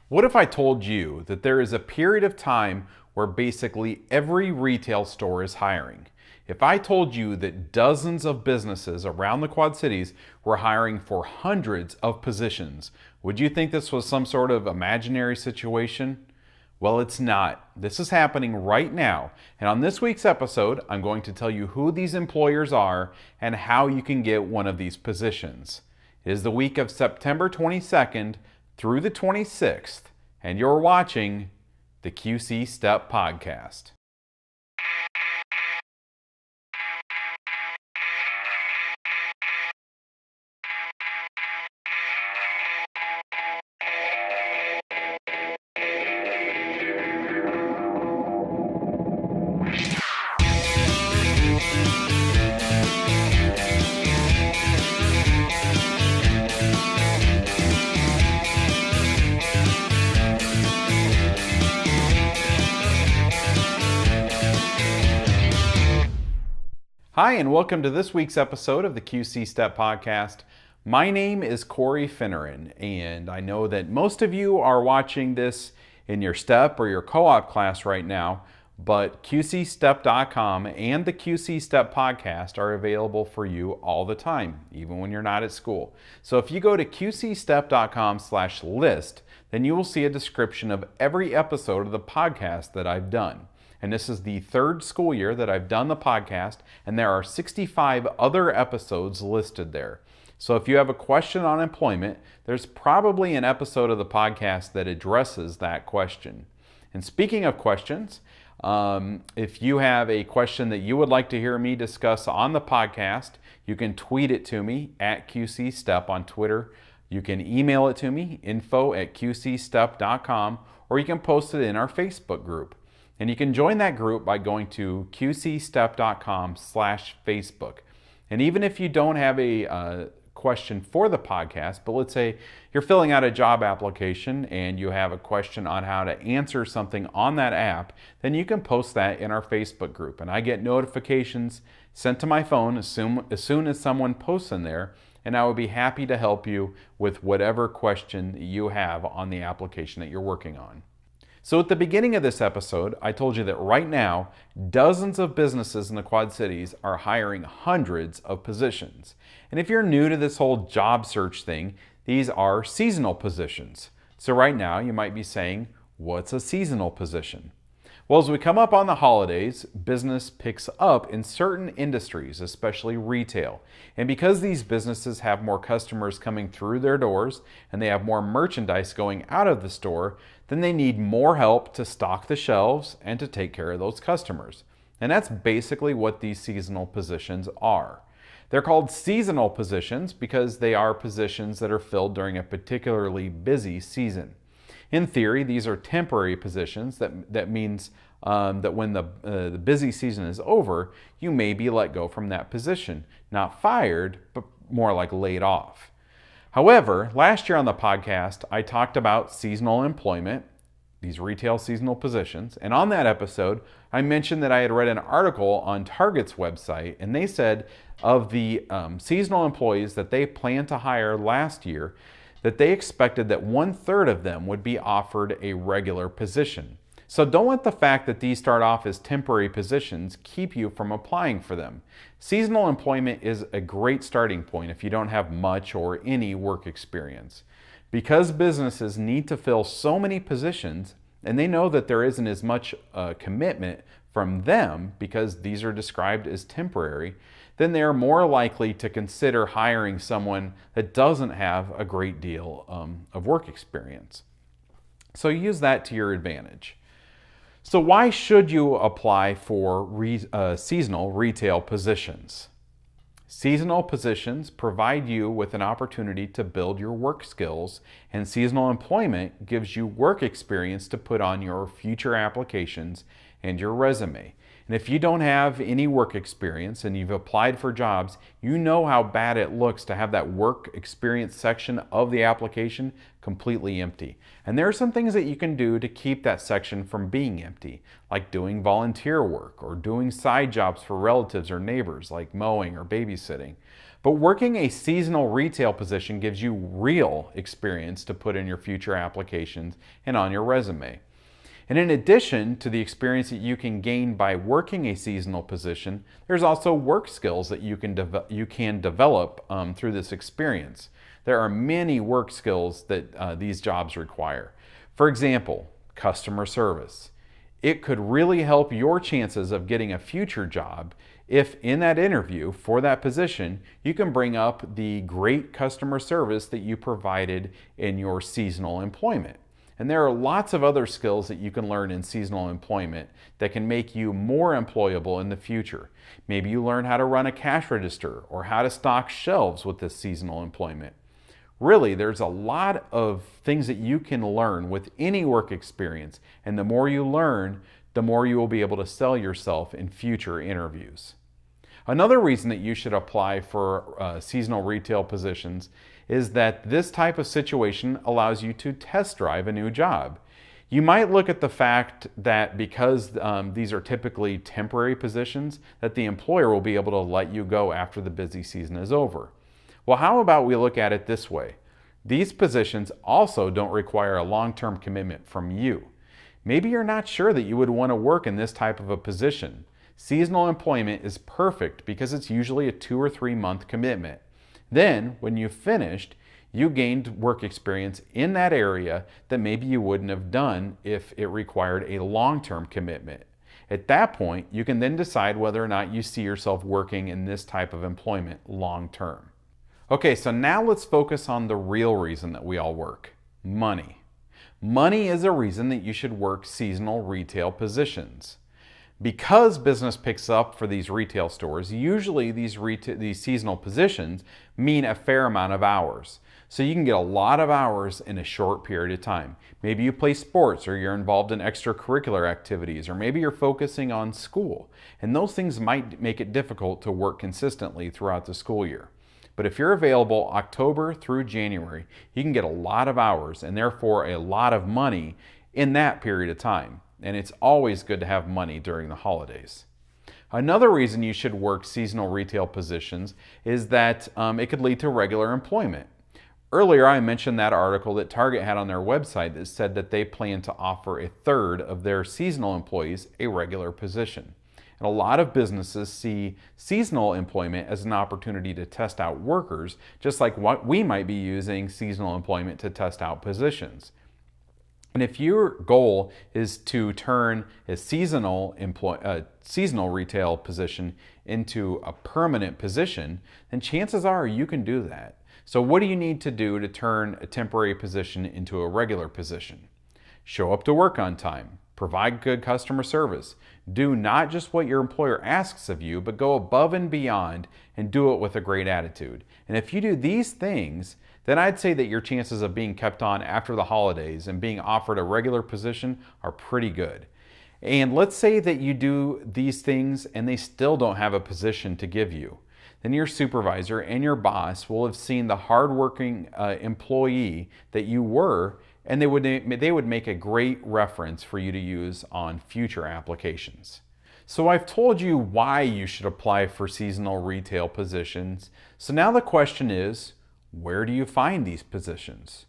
What if I told you that there is a period of time where basically every retail store is hiring? If I told you that dozens of businesses around the Quad Cities were hiring for hundreds of positions, would you think this was some sort of imaginary situation? Well, it's not. This is happening right now. And on this week's episode, I'm going to tell you who these employers are and how you can get one of these positions. It is the week of September 22nd through the 26th, and you're watching the QC Step Podcast. Hi, and welcome to this week's episode of the QC Step Podcast. My name is Corey Finneran, and I know that most of you are watching this in your STEP or your co-op class right now, but QCStep.com and the QC Step Podcast are available for you all the time, even when you're not at school. So if you go to QCStep.com/list, then you will see a description of every episode of the podcast that I've done. And this is the third school year that I've done the podcast, and there are 65 other episodes listed there. So if you have a question on employment, there's probably an episode of the podcast that addresses that question. And speaking of questions, if you have a question that you would like to hear me discuss on the podcast, you can tweet it to me at QCStep on Twitter. You can email it to me, info@qcstep.com, or you can post it in our Facebook group. And you can join that group by going to qcstep.com/Facebook. And even if you don't have a question for the podcast, but let's say you're filling out a job application and you have a question on how to answer something on that app, then you can post that in our Facebook group. And I get notifications sent to my phone as soon as someone posts in there, and I would be happy to help you with whatever question you have on the application that you're working on. So at the beginning of this episode, I told you that right now, dozens of businesses in the Quad Cities are hiring hundreds of positions. And if you're new to this whole job search thing, these are seasonal positions. So right now, you might be saying, what's a seasonal position? Well, as we come up on the holidays, business picks up in certain industries, especially retail. And because these businesses have more customers coming through their doors and they have more merchandise going out of the store, then they need more help to stock the shelves and to take care of those customers. And that's basically what these seasonal positions are. They're called seasonal positions because they are positions that are filled during a particularly busy season. In theory, these are temporary positions. That means that when the busy season is over, you may be let go from that position. Not fired, but more like laid off. However, last year on the podcast, I talked about seasonal employment, these retail seasonal positions. And on that episode, I mentioned that I had read an article on Target's website, and they said of the seasonal employees that they planned to hire last year, that they expected that 1/3 of them would be offered a regular position. So don't let the fact that these start off as temporary positions keep you from applying for them. Seasonal employment is a great starting point if you don't have much or any work experience. Because businesses need to fill so many positions, and they know that there isn't as much commitment from them because these are described as temporary, then they are more likely to consider hiring someone that doesn't have a great deal of work experience. So use that to your advantage. So why should you apply for seasonal retail positions? Seasonal positions provide you with an opportunity to build your work skills, and seasonal employment gives you work experience to put on your future applications and your resume. And if you don't have any work experience and you've applied for jobs, you know how bad it looks to have that work experience section of the application completely empty. And there are some things that you can do to keep that section from being empty, like doing volunteer work or doing side jobs for relatives or neighbors, like mowing or babysitting. But working a seasonal retail position gives you real experience to put in your future applications and on your resume. And in addition to the experience that you can gain by working a seasonal position, there's also work skills that you can develop through this experience. There are many work skills that these jobs require. For example, customer service. It could really help your chances of getting a future job if in that interview for that position, you can bring up the great customer service that you provided in your seasonal employment. And there are lots of other skills that you can learn in seasonal employment that can make you more employable in the future. Maybe you learn how to run a cash register or how to stock shelves with this seasonal employment. Really, there's a lot of things that you can learn with any work experience, and the more you learn, the more you will be able to sell yourself in future interviews. Another reason that you should apply for seasonal retail positions is that this type of situation allows you to test drive a new job. You might look at the fact that because these are typically temporary positions, that the employer will be able to let you go after the busy season is over. Well, how about we look at it this way? These positions also don't require a long-term commitment from you. Maybe you're not sure that you would want to work in this type of a position. Seasonal employment is perfect because it's usually a 2 or 3 month commitment. Then, when you've finished, you gained work experience in that area that maybe you wouldn't have done if it required a long-term commitment. At that point, you can then decide whether or not you see yourself working in this type of employment long-term. Okay, so now let's focus on the real reason that we all work: money. Money is a reason that you should work seasonal retail positions. Because business picks up for these retail stores, usually these seasonal positions mean a fair amount of hours. So you can get a lot of hours in a short period of time. Maybe you play sports, or you're involved in extracurricular activities, or maybe you're focusing on school. And those things might make it difficult to work consistently throughout the school year. But if you're available October through January, you can get a lot of hours and therefore a lot of money in that period of time. And it's always good to have money during the holidays. Another reason you should work seasonal retail positions is that it could lead to regular employment. Earlier, I mentioned that article that Target had on their website that said that they plan to offer a third of their seasonal employees a regular position. And a lot of businesses see seasonal employment as an opportunity to test out workers, just like what we might be using seasonal employment to test out positions. And if your goal is to turn a seasonal retail position into a permanent position, then chances are you can do that. So what do you need to do to turn a temporary position into a regular position? Show up to work on time. Provide good customer service. Do not just what your employer asks of you, but go above and beyond and do it with a great attitude. And if you do these things, then I'd say that your chances of being kept on after the holidays and being offered a regular position are pretty good. And let's say that you do these things and they still don't have a position to give you. Then your supervisor and your boss will have seen the hardworking employee that you were, and they would make a great reference for you to use on future applications. So I've told you why you should apply for seasonal retail positions. So now the question is, where do you find these positions?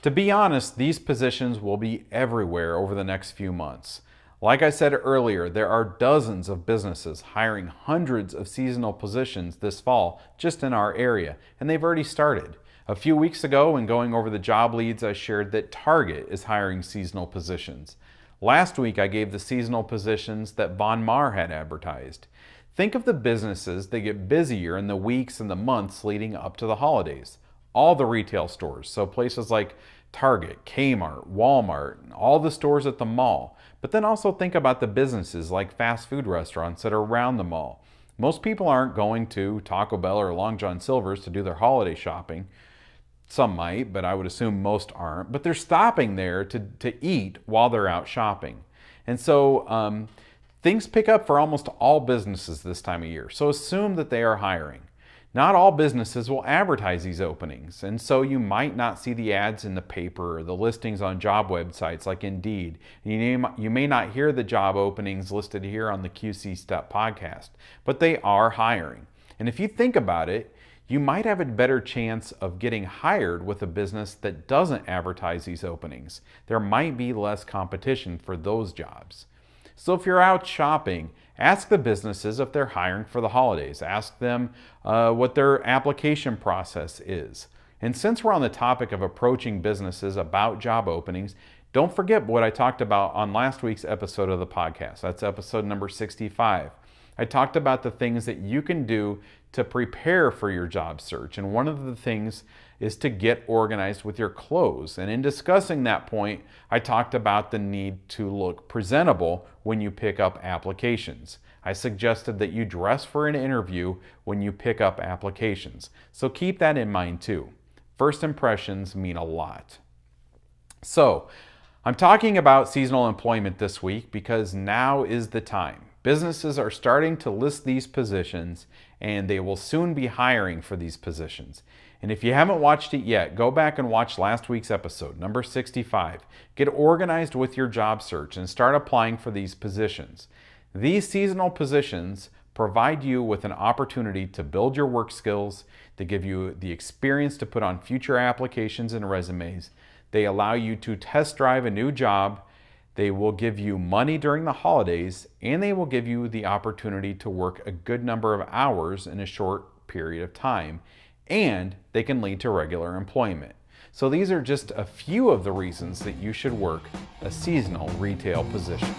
To be honest, these positions will be everywhere over the next few months. Like I said earlier, there are dozens of businesses hiring hundreds of seasonal positions this fall just in our area, and they've already started. A few weeks ago, when going over the job leads, I shared that Target is hiring seasonal positions. Last week, I gave the seasonal positions that Von Maur had advertised. Think of the businesses that get busier in the weeks and the months leading up to the holidays. All the retail stores, so places like Target, Kmart, Walmart, and all the stores at the mall. But then also think about the businesses like fast food restaurants that are around the mall. Most people aren't going to Taco Bell or Long John Silver's to do their holiday shopping. Some might, but I would assume most aren't. But they're stopping there to eat while they're out shopping. And so things pick up for almost all businesses this time of year. So assume that they are hiring. Not all businesses will advertise these openings, and so you might not see the ads in the paper or the listings on job websites like Indeed. You may not hear the job openings listed here on the QC Step podcast, but they are hiring. And if you think about it, you might have a better chance of getting hired with a business that doesn't advertise these openings. There might be less competition for those jobs. So if you're out shopping, ask the businesses if they're hiring for the holidays. Ask them what their application process is. And since we're on the topic of approaching businesses about job openings, don't forget what I talked about on last week's episode of the podcast. That's episode number 65. I talked about the things that you can do to prepare for your job search. And one of the things is to get organized with your clothes. And in discussing that point, I talked about the need to look presentable when you pick up applications. I suggested that you dress for an interview when you pick up applications. So keep that in mind too. First impressions mean a lot. So, I'm talking about seasonal employment this week because now is the time. Businesses are starting to list these positions and they will soon be hiring for these positions. And if you haven't watched it yet, go back and watch last week's episode, number 65. Get organized with your job search and start applying for these positions. These seasonal positions provide you with an opportunity to build your work skills, to give you the experience to put on future applications and resumes. They allow you to test drive a new job. They will give you money during the holidays, and they will give you the opportunity to work a good number of hours in a short period of time, and they can lead to regular employment. So these are just a few of the reasons that you should work a seasonal retail position.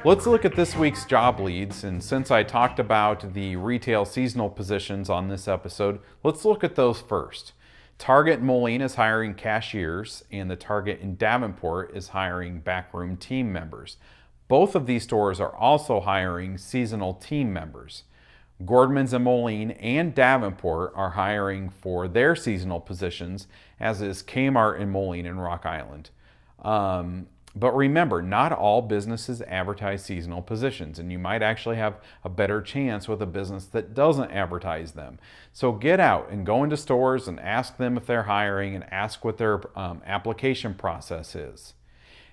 Let's look at this week's job leads, and since I talked about the retail seasonal positions on this episode, let's look at those first. Target in Moline is hiring cashiers, and the Target in Davenport is hiring backroom team members. Both of these stores are also hiring seasonal team members. Gordman's in Moline and Davenport are hiring for their seasonal positions, as is Kmart in Moline and Rock Island. But remember, not all businesses advertise seasonal positions, and you might actually have a better chance with a business that doesn't advertise them. So get out and go into stores and ask them if they're hiring and ask what their application process is.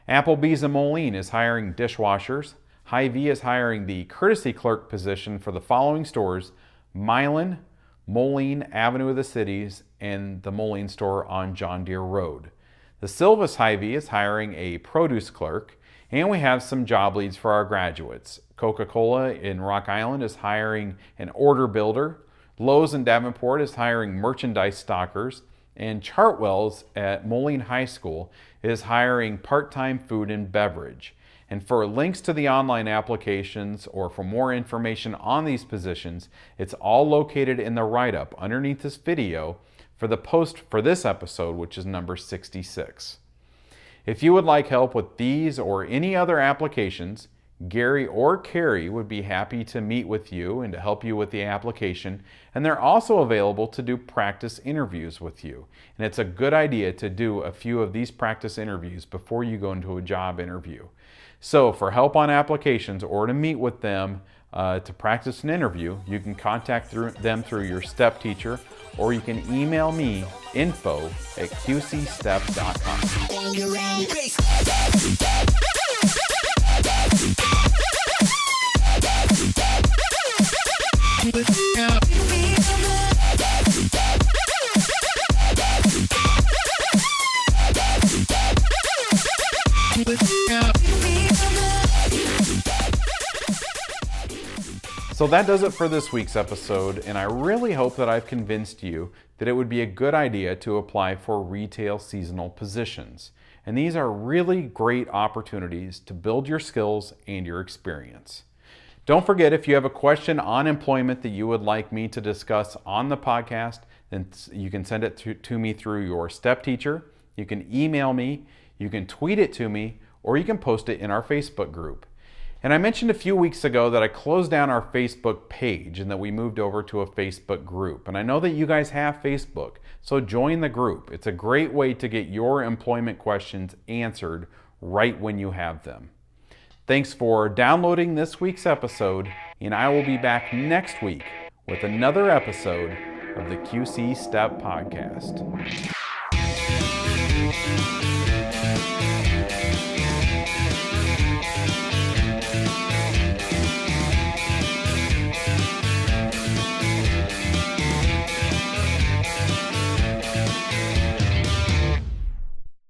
Applebee's in Moline is hiring dishwashers. Hy-Vee is hiring the courtesy clerk position for the following stores: Milan, Moline Avenue of the Cities, and the Moline store on John Deere Road. The Silvis Hy-Vee is hiring a produce clerk, and we have some job leads for our graduates. Coca-Cola in Rock Island is hiring an order builder. Lowe's in Davenport is hiring merchandise stockers, and Chartwell's at Moline High School is hiring part-time food and beverage. And for links to the online applications or for more information on these positions, it's all located in the write-up underneath this video for the post for this episode, which is number 66. If you would like help with these or any other applications, Gary or Carrie would be happy to meet with you and to help you with the application, and they're also available to do practice interviews with you. And it's a good idea to do a few of these practice interviews before you go into a job interview. So for help on applications or to meet with them to practice an interview, you can contact them through your STEP teacher, or you can email me info@qcstep.com. So that does it for this week's episode, and I really hope that I've convinced you that it would be a good idea to apply for retail seasonal positions. And these are really great opportunities to build your skills and your experience. Don't forget, if you have a question on employment that you would like me to discuss on the podcast, then you can send it to me through your STEP teacher. You can email me, you can tweet it to me, or you can post it in our Facebook group. And I mentioned a few weeks ago that I closed down our Facebook page and that we moved over to a Facebook group. And I know that you guys have Facebook, so join the group. It's a great way to get your employment questions answered right when you have them. Thanks for downloading this week's episode, and I will be back next week with another episode of the QC Step Podcast.